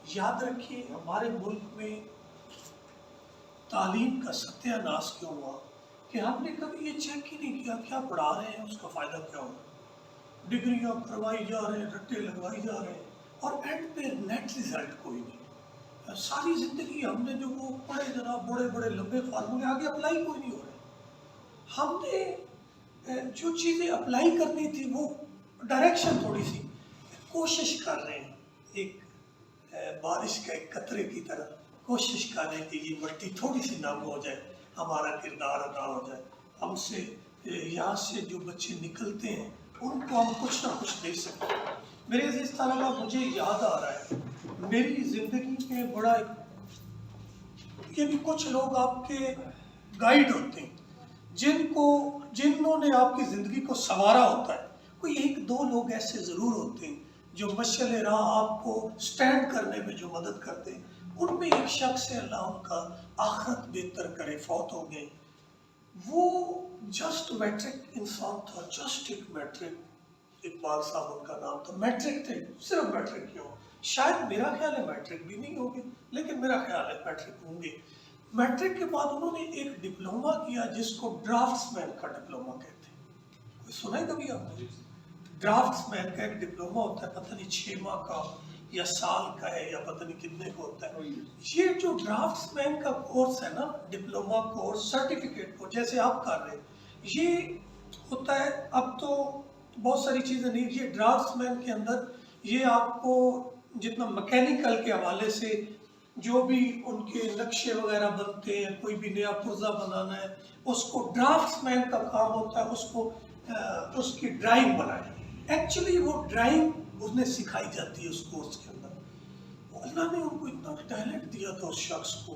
یاد رکھیے ہمارے ملک میں تعلیم کا ستیہ ناش کیوں ہوا کہ ہم نے کبھی یہ چیک ہی نہیں کیا کیا پڑھا رہے ہیں، اس کا فائدہ کیا ہوگا۔ ڈگریاں کروائی جا رہے ہیں، رٹے لگوائی جا رہے ہیں، اور اینڈ پہ نیٹ ریزلٹ کوئی نہیں۔ ساری زندگی ہم نے جو وہ پڑھے جناب بڑے بڑے لمبے فارمولے، آگے اپلائی کوئی نہیں ہو رہے۔ ہم نے جو چیزیں اپلائی کرنی تھی وہ ڈائریکشن تھوڑی سی کوشش کر رہے ہیں، ایک بارش کا ایک قطرے کی طرح کوشش کر رہے ہیں کہ یہ مٹی تھوڑی سی نرم ہو جائے، ہمارا کردار ادا ہو جائے، ہم سے یہاں سے جو بچے نکلتے ہیں ان کو ہم کچھ نہ کچھ دے سکتے ہیں۔ میرے عزیز طلبہ، مجھے یاد آ رہا ہے میری زندگی میں بڑا یہ بھی کچھ لوگ آپ کے گائیڈ ہوتے ہیں جنہوں نے آپ کی زندگی کو سنوارا ہوتا ہے۔ کوئی ایک دو لوگ ایسے ضرور ہوتے ہیں جو مشعل راہ آپ کو سٹینڈ کرنے میں جو مدد کرتے ہیں۔ ان میں ایک شخص ہے، اللہ ان کا آخرت بہتر کرے، فوت ہو گئے۔ وہ جسٹ میٹرک انسان تھا، جسٹ ایک میٹرک، اقبال صاحب ان کا نام تھا، میٹرک تھے، صرف میٹرک کیوں، شاید میرا خیال ہے میٹرک بھی نہیں ہوگی، لیکن میرا خیال ہے میٹرک ہوں گے۔ میٹرک کے بعد انہوں نے ایک ڈپلومہ کیا جس کو ڈرافٹس مین کا ڈپلومہ کہتے ہیں۔ کوئی سنا ہے کبھی آپ نے؟ ڈرافٹس مین کا ایک ڈپلومہ ہوتا ہے، پتہ نہیں 6 ماہ کا یا سال کا ہے یا پتہ نہیں کتنے کا ہوتا ہے۔ یہ جو ڈرافٹس مین کا کورس ہے نا، ڈپلومہ کورس، سرٹیفکیٹ کورس جیسے آپ کر رہے ہیں، یہ ہوتا ہے، اب تو بہت ساری چیزیں نہیں، یہ ڈرافٹس مین کے اندر یہ آپ کو جتنا مکینیکل کے حوالے سے جو بھی ان کے نقشے وغیرہ بنتے ہیں، کوئی بھی نیا پرزہ بنانا ہے، اس کو ڈرافٹس مین کا کام ہوتا ہے، اس کو اس کی ڈرائنگ بنائے۔ ایکچولی وہ ڈرائنگ اس نے سکھائی جاتی ہے اس کورس کے اندر۔ اللہ نے ان کو اتنا ٹیلنٹ دیا تھا اس شخص کو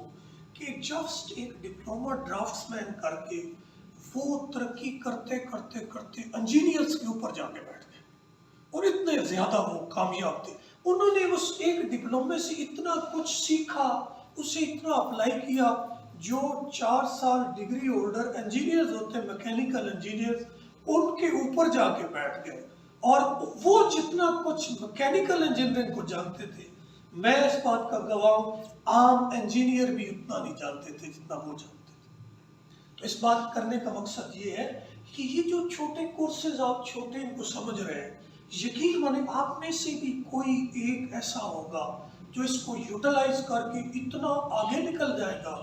کہ جسٹ ایک ڈپلومہ ڈرافٹس مین کر کے وہ ترقی کرتے کرتے کرتے انجینئرس کے اوپر جا کے بیٹھ گئے، اور اتنے زیادہ وہ کامیاب تھے۔ انہوں نے اس ایک ڈپلومے سے اتنا کچھ سیکھا، اسے اتنا اپلائی کیا۔ جو 4 سال ڈگری ہولڈر انجینئرز ہوتے ہیں، میکینیکل انجینئرز، ان کے اوپر جا کے بیٹھ گئے، اور وہ جتنا کچھ میکینیکل انجینئرنگ کو جانتے تھے، میں اس بات کا گواہ ہوں، عام انجینئر بھی اتنا نہیں جانتے تھے جتنا وہ جانتے تھے۔ تو اس بات کرنے کا مقصد یہ ہے کہ یہ جو چھوٹے کورسز آپ چھوٹے ان کو سمجھ رہے ہیں، یقین مانے آپ میں سے بھی کوئی ایک ایسا ہوگا جو اس کو یوٹیلائز کر کے اتنا آگے نکل جائے گا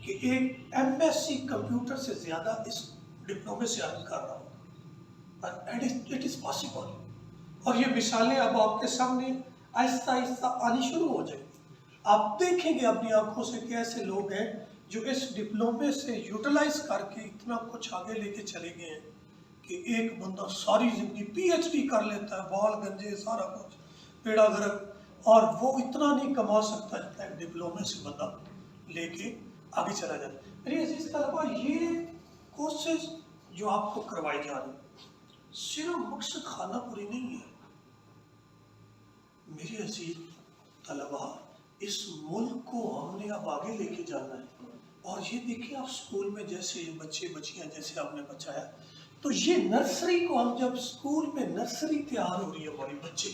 کہ ایک MS کمپیوٹر سے زیادہ اس ڈپلومے سے ارن کر رہا ہوگا، اینڈ اٹ از پاسبل۔ اور یہ مثالیں اب آپ کے سامنے آہستہ آہستہ آنی شروع ہو جائیں گی۔ آپ دیکھیں گے اپنی آنکھوں سے کہ ایسے لوگ ہیں جو اس ڈپلومے سے یوٹیلائز کر کے اتنا کچھ آگے لے کے چلے گئے ہیں کہ ایک بندہ ساری زندگی PhD کر لیتا ہے، بال گنجے سارا کچھ پیڑا گرک، اور وہ اتنا نہیں کما سکتا جتنا ایک ڈپلومے سے بندہ لے کے آگے چلا جاتا ہے۔ میرے عزیز طلبہ، یہ کورسز جو آپ کو کروائی جا رہی ہیں صرف مقصد خانہ پوری نہیں ہے۔ میرے عزیز طلبہ، اس ملک کو ہم نے اب آگے لے کے جانا ہے۔ اور یہ دیکھیں آپ اسکول میں جیسے بچے بچیاں جیسے آپ نے بچایا، تو یہ نرسری کو ہم جب اسکول میں نرسری تیار ہو رہی ہے ہمارے بچے،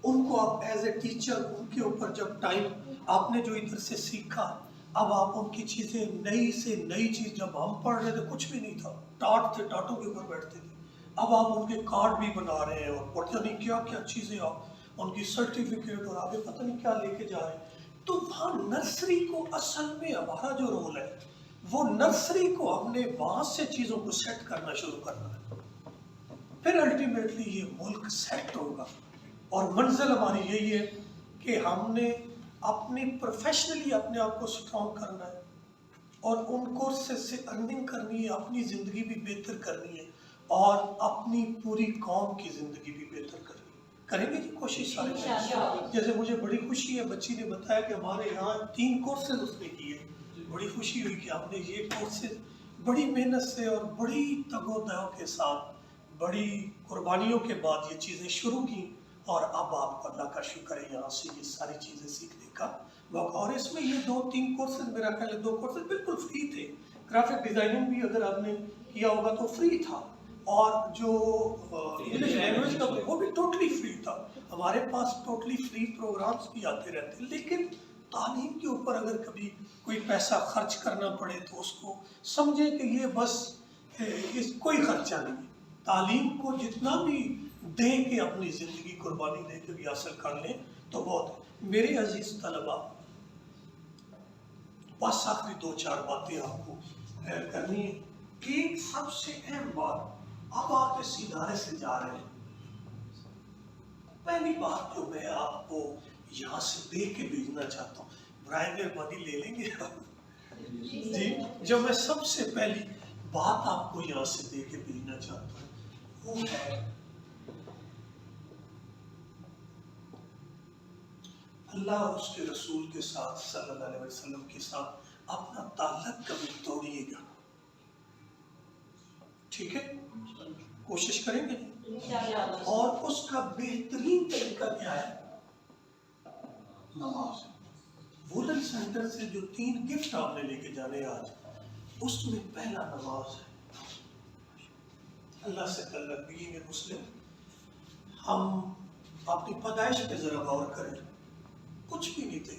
ان کو آپ ایز اے ٹیچر ان کے اوپر جب ٹائم آپ نے جو ادھر سے سیکھا، اب آپ ان کی چیزیں نئی سے نئی چیز، جب ہم پڑھ رہے تھے کچھ بھی نہیں تھا، ٹاٹ تھے، ٹاٹوں کے اوپر بیٹھتے تھے، اب آپ ان کے کارڈ بھی بنا رہے ہیں، اور پتہ نہیں کیا کیا چیزیں آپ ان کی سرٹیفکیٹ اور آگے پتہ نہیں کیا لے کے جا رہے ہیں۔ تو وہاں نرسری کو اصل میں ہمارا جو رول ہے، وہ نرسری کو ہم نے وہاں سے چیزوں کو سیٹ کرنا شروع کرنا ہے، پھر الٹیمیٹلی یہ ملک سیٹ ہوگا۔ اور منزل ہماری یہی ہے کہ ہم نے اپنی پروفیشنلی اپنے آپ کو سٹرونگ کرنا ہے، اور ان کورسز سے ارننگ کرنی ہے، اپنی زندگی بھی بہتر کرنی ہے، اور اپنی پوری قوم کی زندگی بھی بہتر کرنی ہے۔ کریں گے جی کوشش سارے لوگ؟ جیسے مجھے بڑی خوشی ہے، بچی نے بتایا کہ ہمارے یہاں 3 کورسز اس نے کیے، بڑی خوشی ہوئی کہ ہم نے یہ کورسز بڑی محنت سے اور بڑی تگ و دو کے ساتھ، بڑی قربانیوں کے بعد یہ چیزیں شروع کی، اور اب آپ کو اللہ کا شکر ہے یہاں سے یہ ساری چیزیں سیکھنے کا موقع۔ اور اس میں یہ 2-3 کورسز، میرا خیال ہے 2 کورسز بالکل فری تھے۔ گرافک ڈیزائننگ بھی اگر آپ نے کیا ہوگا تو فری تھا، اور جو انگلش لینگویج کا وہ بھی ٹوٹلی فری تھا۔ ہمارے پاس ٹوٹلی فری پروگرامز بھی آتے رہتے ہیں، لیکن تعلیم کے اوپر اگر کبھی کوئی پیسہ خرچ کرنا پڑے تو اس کو سمجھیں کہ یہ بس کوئی خرچہ نہیں ہے۔ تعلیم کو جتنا بھی دے کے اپنی زندگی قربانی دے کے بھی حاصل کر لیں تو بہت ہے۔ میرے عزیز طلباء، بس آخری 2-4 باتیں آپ کو کرنی ہے۔ ایک سب سے اہم بات، اب آپ اس ادارے سے جا رہے ہیں، پہلی بات جو میں آپ کو یہاں سے دے کے بھیجنا چاہتا ہوں، برائے مہربانی لے لیں گے جی، جو میں سب سے پہلی بات آپ کو یہاں سے دے کے بھیجنا چاہتا ہوں وہ ہے اللہ اور اس کے رسول کے ساتھ صلی اللہ علیہ وسلم کے ساتھ اپنا تعلق کبھی توڑیے گا، ٹھیک ہے؟ کوشش کریں گے، اور اس کا بہترین طریقہ کیا ہے؟ نماز۔ ووڈن سینٹر سے جو 3 گفٹ آپ نے لے کے جانے آج، اس میں پہلا نماز ہے۔ اللہ سے تعلق بھی ہے مسلم، ہم اپنی پیدائش پہ ذرا غور کریں، کچھ بھی نہیں تھے،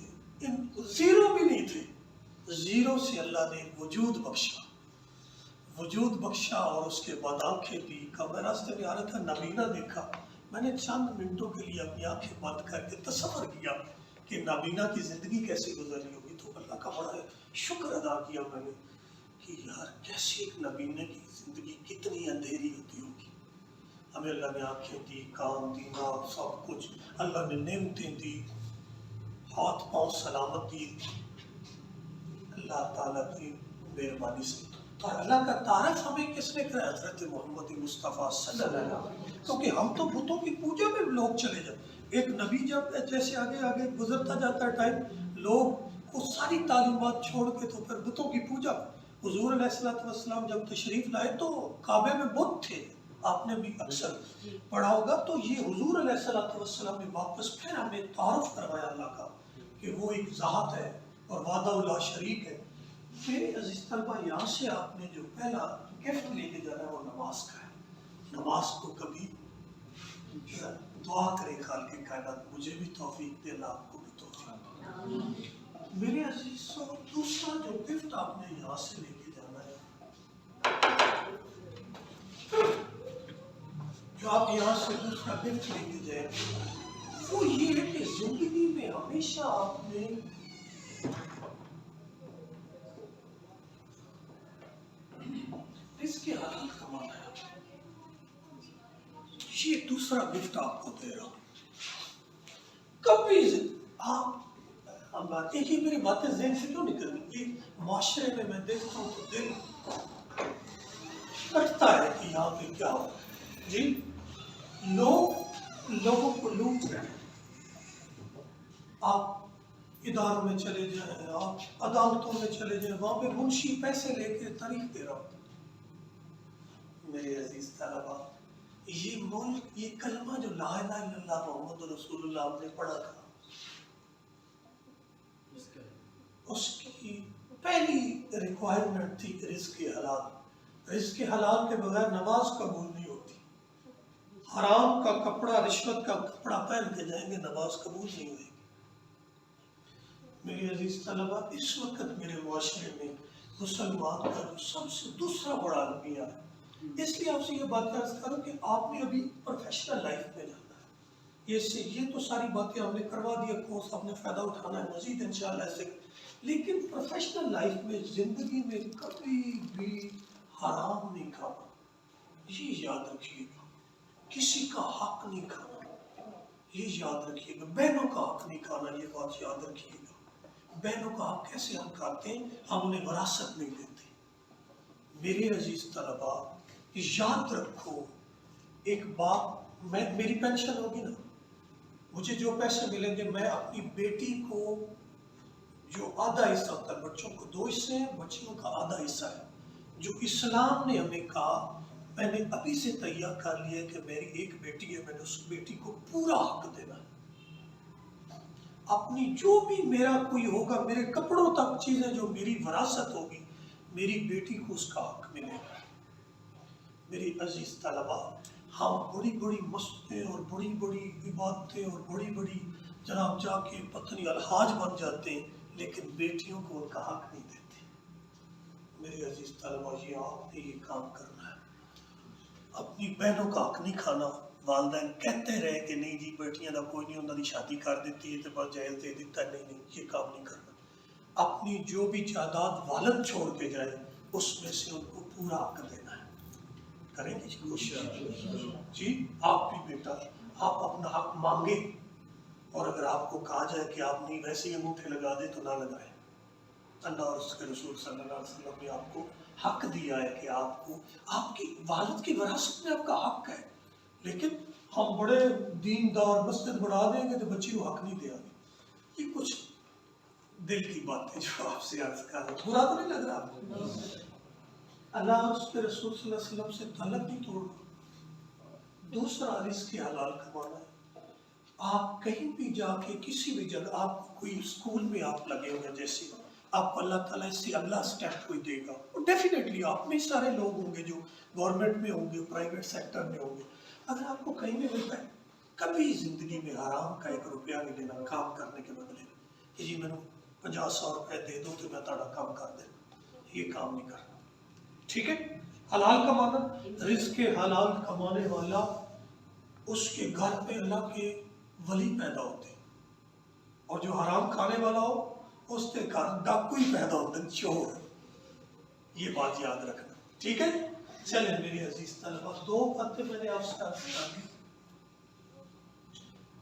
زیرو بھی نہیں تھے، زیرو سے اللہ نے وجود بخشا اور اس کے بعد آنکھیں دی۔ میں راستے میں آ رہا تھا، نابینا دیکھا، میں نے چند منٹوں کے لیے اپنی آنکھیں بند کر کے تصور کیا کہ نابینا کی زندگی کیسے گزری ہوگی، تو اللہ کا بڑا شکر ادا کیا میں نے کہ یار کیسی ایک نابینا کی زندگی کتنی اندھیری ہوتی ہوگی۔ ہمیں اللہ نے آنکھیں دی، کان دی، ناک، سب کچھ اللہ نے نعمتیں دی، ہاتھ پاؤں سلامت دی، اللہ تعالیٰ کی مہربانی سے۔ اور اللہ کا تعارف ہمیں کس نے کرایا؟ حضرت محمد مصطفیٰ صلی اللہ علیہ وسلم، کیونکہ ہم تو بتوں کی پوجا میں لوگ چلے جاتے، ایک نبی جب جیسے آگے گزرتا جاتا ہے ٹائم، لوگ وہ ساری تعلیمات چھوڑ کے تو پھر بتوں کی پوجا۔ حضور علیہ السلام جب تشریف لائے تو کعبے میں بت تھے، آپ نے بھی اکثر پڑھا ہوگا، تو یہ حضور علیہ السلام نے واپس پھر ہمیں تعارف کروایا اللہ کا کہ وہ ایک ذات ہے اور وحدہ لا شریک ہے۔ میرے عزیز طلبہ، یہاں سے آپ نے جو پہلا گفٹ لے کے جانا ہے وہ نماز کا ہے۔ نماز کو کبھی دعا کرے خالق کائنات مجھے بھی توفیق دے، اللہ آپ کو بھی توفیق دے۔ میرے عزیزوں، دوسرا جو گفٹ آپ نے یہاں سے لے کے جانا ہے، جو آپ یہاں سے دوسرا گفٹ لے کے جائیں، وہ یہ ہے کہ زندگی میں ہمیشہ آپ نے اس کے حلال کمانا ہے۔ یہ دوسرا گفٹ آپ کو دے رہا ہوں۔ کبھی آپ یہ میری باتیں ذہن سے کیوں نکل رہی؟ یہ معاشرے میں دیکھتا ہوں تو دل کٹتا ہے کہ یہاں پہ کیا ہو رہا ہے۔ جی، لوگوں کو لوٹ رہے ہیں۔ آپ اداروں میں چلے جائیں، آپ عدالتوں میں چلے جائیں، وہاں پہ منشی پیسے لے کے تاریخ دے رہا ہوں۔ میرے عزیز طلباء، یہ ملک، یہ کلمہ جو لا الہ الا اللہ محمد رسول اللہ ہم نے پڑھا تھا، اس کی پہلی ریکوائرمنٹ تھی کہ رزق حلال۔ رزق حلال کے بغیر نماز قبول نہیں ہوتی۔ حرام کا کپڑا، رشوت کا کپڑا پہن کے جائیں گے، نماز قبول نہیں ہوئے گی۔ میرے عزیز طلباء، اس وقت میرے معاشرے میں مسلمان کا جو سب سے دوسرا بڑا المیہ ہے، اس لیے آپ سے یہ بات عرض کروں کہ آپ نے ابھی پروفیشنل لائف میں جانا ہے۔ یہ تو ساری باتیں ہم نے کروا دی، کورس آپ نے فائدہ اٹھانا ہے مزید انشاءاللہ ایسے، لیکن پروفیشنل لائف میں، زندگی میں کبھی بھی حرام نہیں کھانا، یہ یاد رکھیے گا۔ کسی کا حق نہیں کھانا، یہ یاد رکھیے گا۔ بہنوں کا حق نہیں کھانا، یہ بات یاد رکھیے گا۔ بہنوں کا حق کیسے ہم کھاتے ہیں؟ ہم انہیں وراثت نہیں دیتے۔ میرے عزیز طلباء، یاد رکھو ایک بات، میری پینشن ہوگی نا، مجھے جو پیسے ملیں گے، میں اپنی بیٹی کو جو آدھا حصہ ہوتا ہے، بچوں کو 2 حصے ہیں، بچیوں کا آدھا حصہ ہے، جو اسلام نے ہمیں کہا، میں نے ابھی سے تیار کر لیا کہ میری ایک بیٹی ہے، میں نے اس بیٹی کو پورا حق دینا ہے۔ اپنی جو بھی میرا کوئی ہوگا، میرے کپڑوں تک چیزیں جو میری وراثت ہوگی، میری بیٹی کو اس کا حق ملے گا۔ میری عزیز طلباء، ہم بڑی بڑی مسجدیں اور بڑی بڑی عبادتیں اور بڑی بڑی جناب جا کے پتنی الحاج بن جاتے ہیں، لیکن بیٹیوں کو ان کا حق نہیں دیتے۔ میرے عزیز طلبہ، یہ آپ نے یہ کام کرنا ہے، اپنی بہنوں کا حق نہیں کھانا۔ والدین کہتے رہے کہ نہیں جی بیٹیاں دا کوئی نہیں، انہوں نے شادی کر دیتی ہے تو بس جہیز دے دیتا ہے، نہیں یہ کام نہیں کرنا۔ اپنی جو بھی جائیداد والد چھوڑ کے جائے اس میں سے ان کو پورا حق دینا ہے۔ کریں گے جی کوشش؟ جی آپ بھی بیٹا آپ اپنا حق مانگے، اور اگر آپ کو کہا جائے کہ آپ نہیں ویسے ہی انگوٹھے لگا دیں تو نہ لگائیں۔ اللہ اور اس کے رسول صلی اللہ علیہ وسلم نے آپ کو حق دیا ہے کہ آپ کو آپ کی والد کی وراثت میں آپ کا حق ہے، لیکن ہم بڑے دیندار مسجد بڑھا دیں گے تو بچی کو حق نہیں دیا گے۔ یہ کچھ دل کی باتیں جو آپ سے عرض کر رہا ہوں، برا تو نہیں لگ رہا آپ کو؟ اللہ اور اس کے رسول صلی اللہ علیہ وسلم سے تعلق نہیں توڑنا۔ دوسرا رزق حلال کمانا ہے۔ آپ کہیں بھی جا کے کسی بھی جگہ، آپ کو کوئی اسکول میں آپ لگے ہوئے، جیسے آپ کو اللہ تعالیٰ اس سے اگلا اسٹیپ کوئی دے گا، اور ڈیفینیٹلی آپ میں سارے لوگ ہوں گے جو گورنمنٹ میں ہوں گے، پرائیویٹ سیکٹر میں ہوں گے۔ اگر آپ کو کہیں بھی ملتا ہے، کبھی زندگی میں حرام کا 1 روپیہ نہیں لینا کام کرنے کے بدلے کہ جی میں نے 50-100 روپے دے دو تو میں تھوڑا کام کر دیں، یہ کام نہیں کرنا، ٹھیک ہے؟ حلال کمانا، رزق حلال کمانے والا اس کے گھر پہ اللہ کے ولی پیدا ہوتے ہیں، اور جو حرام کھانے والا ہو اس کے گھر ڈاکو ہی پیدا ہوتے ہیں، چور۔ یہ بات یاد رکھنا، ٹھیک ہے؟ چلیں میرے عزیز طلبہ، 2 باتیں میں نے آپ سے عرض کر دی۔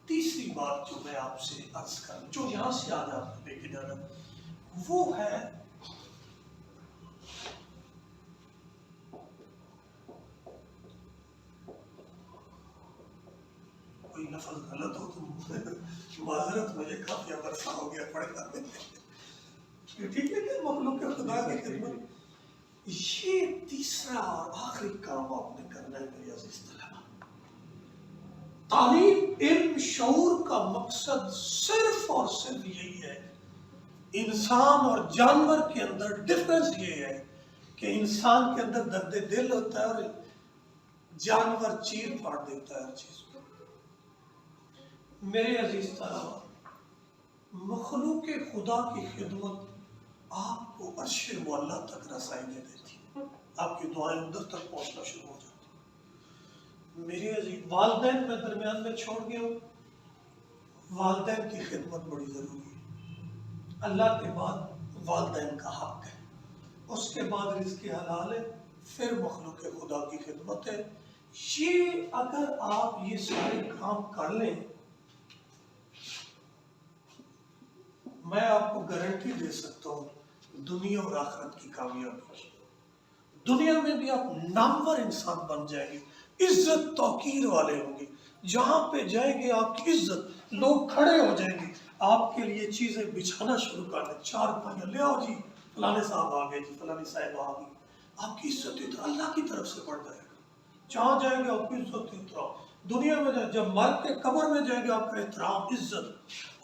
تیسری بات جو میں آپ سے عرض کروں، جو یہاں سے آج آپ کو لے کے جانا، وہ ہے کوئی لفظ غلط ہو تو معذرت، مجھے کافی عرصہ ہو گیا پڑھا، ٹھیک ہے کہ مخلوق خدا کی خدمت۔ یہ تیسرا اور آخری کام آپ نے کرنا ہے میرے عزیز طلبہ۔ تعلیم، علم، شعور کا مقصد صرف اور صرف یہی ہے۔ انسان اور جانور کے اندر ڈفرنس یہ ہے کہ انسان کے اندر درد دل ہوتا ہے اور جانور چیر پھاڑ دیتا ہے ہر چیز کو۔ میرے عزیز طلبہ، مخلوق خدا کی خدمت آپ کو عرش معلیٰ تک رسائی دے دیتی ہے، آپ کی دعائیں ادھر تک پہنچنا شروع ہو جاتی۔ میرے عزیز، والدین میں درمیان میں چھوڑ گیا ہوں، والدین کی خدمت بڑی ضروری ہے۔ اللہ کے بعد والدین کا حق ہے، اس کے بعد رزق حلال ہے، پھر مخلوق خدا کی خدمت ہے۔ یہ اگر آپ یہ سارے کام کر لیں، میں آپ کو گارنٹی دے سکتا ہوں دنیا اور آخرت کی کامیابی کی۔ دنیا میں بھی آپ نامور انسان بن جائیں گے، عزت توقیر والے ہوں گے، جہاں پہ جائیں گے آپ کی عزت، لوگ کھڑے ہو جائیں گے، آپ کے لیے چیزیں بچھانا شروع کر دیں، 4 پائیاں لے آؤ جی، فلانے صاحب آ گئے جی، فلانی صاحب آ گئی، آپ کی عزت ادھر اللہ کی طرف سے بڑھ جائے گا۔ جہاں جائیں گے آپ کی عزت احترام، دنیا میں جائیں، جب مر کے قبر میں جائیں گے آپ کا احترام عزت،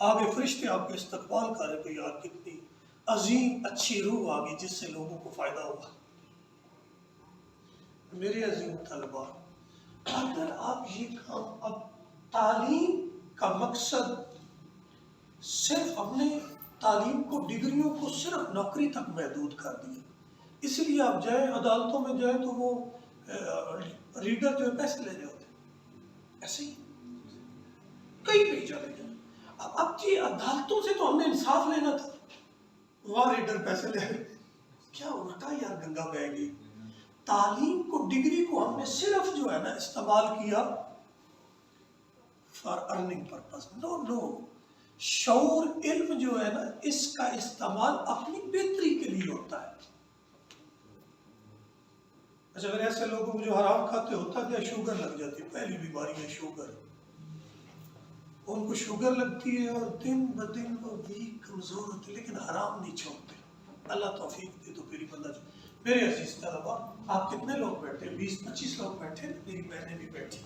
آگے فرشتے آپ کے استقبال کریں کہ یار کتنی عظیم اچھی روح آگی جس سے لوگوں کو فائدہ ہوگا۔ میرے عظیم طلبہ، اگر آپ یہ کام، اب تعلیم کا مقصد صرف ہم نے تعلیم کو، ڈگریوں کو صرف نوکری تک محدود کر دیا، اس لیے آپ جائیں عدالتوں میں جائیں تو وہ ریڈر جو ہے پیسے لے رہے ہوتے ہیں، ایسے ہی کہیں بھی چلے جائیں۔ اب جی عدالتوں سے تو ہم نے انصاف لینا تھا، وہاں ریڈر پیسے لے رہے، کیا الٹا یار گنگا بہہ گئی۔ تعلیم کو، ڈگری کو ہم نے صرف جو ہے نا استعمال کیا فار ارننگ پرپز، نو، شعور، علم جو ہے نا اس کا استعمال اپنی بہتری کے لیے ہوتا ہے۔ اچھا، اگر ایسے لوگوں کو جو حرام کھاتے ہوتا کیا، شوگر لگ جاتی، پہلی بیماری ہے شوگر، ان کو شوگر لگتی ہے اور دن بدن وہ ویک کمزور ہوتے، لیکن حرام نہیں چھوڑتے۔ اللہ توفیق دے تو پھر ہی بندہ جو۔ میرے عزیز طلبہ، آپ کتنے لوگ بیٹھے؟ 20-25 لوگ بیٹھے، میری بہنیں بھی بیٹھی،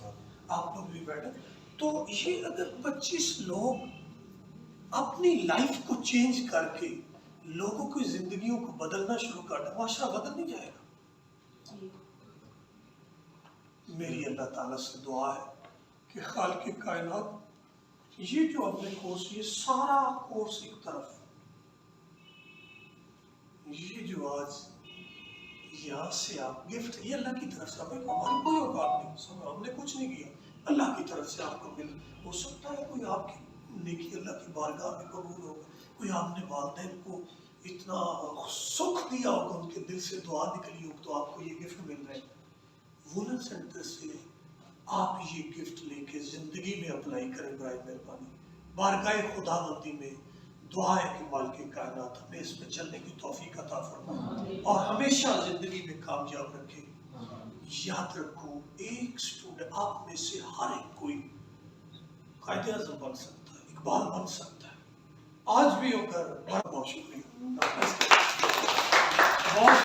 آپ لوگ بھی بیٹھے، تو یہ اگر 25 لوگ اپنی لائف کو چینج کر کے لوگوں کی زندگیوں کو بدلنا شروع کر دیں، معاشرہ بدل نہیں جائے گا؟ میری اللہ تعالیٰ سے دعا ہے کہ خالق کائنات یہ جو اپنے کورس، یہ سارا کورس ایک طرف، یہ جو آج یہاں سے آپ گفٹ، یہ اللہ کی طرف سے، ہماری کوئی اوقات نہیں، ہم نے کچھ نہیں کیا، اللہ کی طرف سے آپ کو مل ہو سکتا ہے کوئی آپ کی نیکی اللہ کی بارگاہ میں قبول ہو، کوئی آپ نے والدین کو اتنا سکھ دیا ہوگا، ان کے دل سے دعا نکلی ہو تو آپ کو یہ گفٹ مل رہے ہیں۔ وولن سینٹر سے آپ یہ گفٹ لے کے زندگی میں اپلائی کریں برائے مہربانی، بارگاہ خدا بندی میں دعا ہے کہ مالک کائنات ہمیں اس پہ چلنے کی توفیق عطا فرمائے اور ہمیشہ زندگی میں کامیاب رکھے۔ یاد رکھو ایک اسٹوڈنٹ آپ میں سے ہر ایک کوئی قائد اعظم بن سکتا ہے، اقبال بن سکتا ہے، آج بھی ہو کر بہت شکریہ۔